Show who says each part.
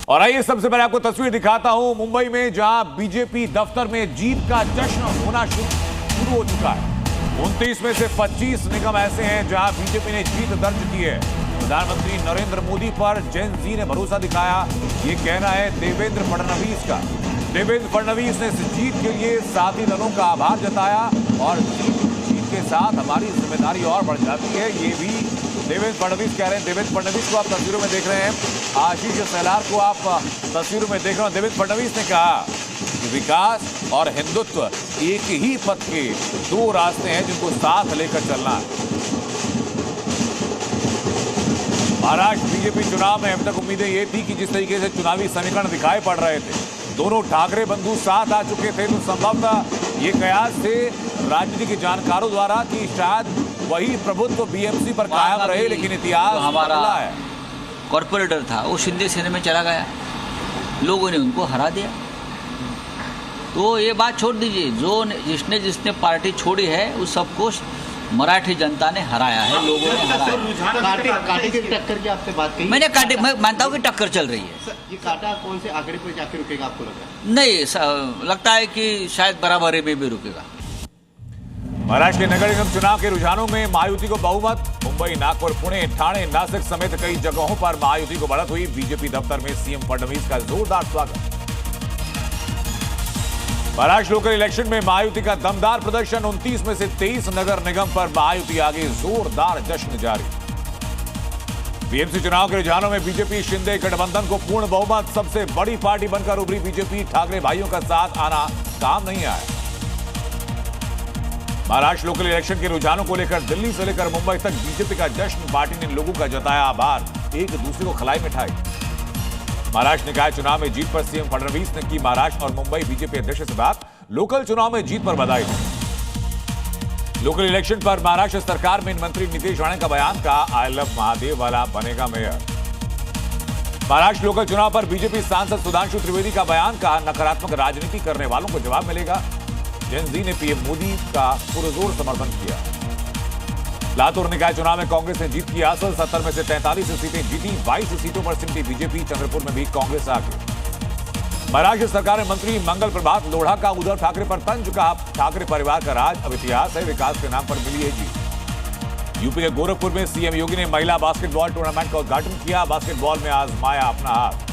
Speaker 1: और आइए सबसे पहले आपको तस्वीर दिखाता हूं मुंबई में, जहां बीजेपी दफ्तर में जीत का जश्न होना शुरू हो चुका है। 29 में से 25 निगम ऐसे हैं जहां बीजेपी ने जीत दर्ज की है। प्रधानमंत्री नरेंद्र मोदी पर जेन जी ने भरोसा दिखाया, ये कहना है देवेंद्र फडणवीस का। देवेंद्र फडणवीस ने इस जीत के लिए साथी दलों का आभार जताया और जीत के साथ हमारी जिम्मेदारी और बढ़ जाती है, ये भी देवेंद्र फडणवीस कह रहे हैं। देवेंद्र फडणवीस को आप तस्वीरों में देख रहे हैं, आशीष सेलार को आप तस्वीरों में देख रहे हैं। देवेंद्र फडणवीस ने कहा कि विकास और हिंदुत्व एक ही पथ के दो रास्ते हैं जिनको साथ लेकर चलना है। महाराष्ट्र बीजेपी चुनाव में अब तक उम्मीदें ये थी कि जिस तरीके से चुनावी समीकरण दिखाई पड़ रहे थे, दोनों ठाकरे बंधु साथ आ चुके थे, तो संभवतः ये कयास थे राजनीति के जानकारों द्वारा कि शायद वही प्रभुत्व बीएमसी पर कायम रहे, लेकिन इतिहास
Speaker 2: हमारा है कॉर्पोरेटर था वो शिंदे सेना में चला गया, लोगों ने उनको हरा दिया। तो ये बात छोड़ दीजिए, जो जिसने पार्टी छोड़ी है उस सबको मराठी जनता ने हराया है, लोगों ने हराया।
Speaker 3: कांटे की टक्कर की आपसे बात कही,
Speaker 2: मैं मानता हूँ कि टक्कर चल रही है।
Speaker 3: ये कांटा कौन से आंकड़े पर जाके रुकेगा आपको लग रहा है?
Speaker 2: नहीं, लगता है कि शायद बराबरी में भी रुकेगा।
Speaker 1: महाराष्ट्र के नगर निगम चुनाव के रुझानों में महायुति को बहुमत। मुंबई, नागपुर, पुणे, ठाणे, नासिक समेत कई जगहों पर महायुति को बढ़त हुई। बीजेपी दफ्तर में सीएम फडणवीस का जोरदार स्वागत। महाराष्ट्र लोकल इलेक्शन में महायुति का दमदार प्रदर्शन। 29 में से 23 नगर निगम पर महायुति आगे, जोरदार जश्न जारी। बीएमसी चुनाव के रुझानों में बीजेपी शिंदे गठबंधन को पूर्ण बहुमत। सबसे बड़ी पार्टी बनकर उभरी बीजेपी, ठाकरे भाइयों का साथ आना काम नहीं आया। महाराष्ट्र लोकल इलेक्शन के रुझानों को लेकर दिल्ली से लेकर मुंबई तक बीजेपी का जश्न। पार्टी ने लोगों का जताया आभार, एक दूसरे को खिलाई मिठाई। महाराष्ट्र निकाय चुनाव में जीत पर सीएम फडणवीस ने की महाराष्ट्र और मुंबई बीजेपी अध्यक्ष से बात। लोकल चुनाव में जीत पर बधाई दी। लोकल इलेक्शन पर महाराष्ट्र सरकार में मंत्री नीतीश राणे का बयान का, आई लव महादेव वाला बनेगा मेयर। महाराष्ट्र लोकल चुनाव पर बीजेपी सांसद सुधांशु त्रिवेदी का बयान का, नकारात्मक राजनीति करने वालों को जवाब मिलेगा। जेन जी ने पीएम मोदी का पुरजोर समर्थन किया। लातूर निकाय चुनाव में कांग्रेस ने जीत की हासिल। 70 में से 43 सीटें जीती, 22 सीटों पर सिमटी बीजेपी। चंद्रपुर में भी कांग्रेस आगे। महाराष्ट्र सरकार में मंत्री मंगल प्रभात लोढ़ा का उद्धव ठाकरे पर तंज, कहा ठाकरे परिवार का राज अब इतिहास है, विकास के नाम पर मिली है जीत। यूपी के गोरखपुर में सीएम योगी ने महिला बास्केटबॉल टूर्नामेंट का उद्घाटन किया। बास्केटबॉल में आजमाया अपना हाथ।